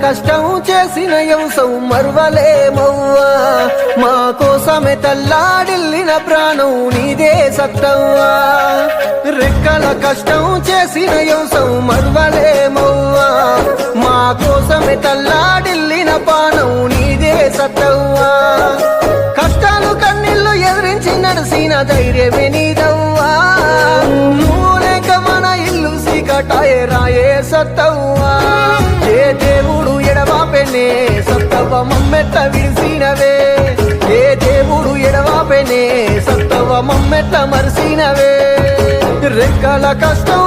కష్టం చేసిన యంసం మరువలేమవ్వా మా కోసమే తల్లాడిల్లిన ప్రాణం నీదే సత్తవ్వా రెక్కల కష్టం చేసిన యంసం మరువలేమవ్వా మా కోసమే తల్లాడిల్లిన ప్రాణం నీదే సత్తవ్వా కష్టాలు కన్నీళ్లు ఎదిరించి నడిసిన ధైర్యమే నీదవ్వా నువ్వు లేక మన ఇల్లు సీకటాయే రాయే సత్తవ్వా ఏ దేవుడు ఎడవాపెనే సత్తవ మమ్మెట్ల విడిసినవే ఏ దేవుడు ఎడవాపెనే సత్తవ మమ్మెట్ల మరిసినవే రెక్కల కష్టం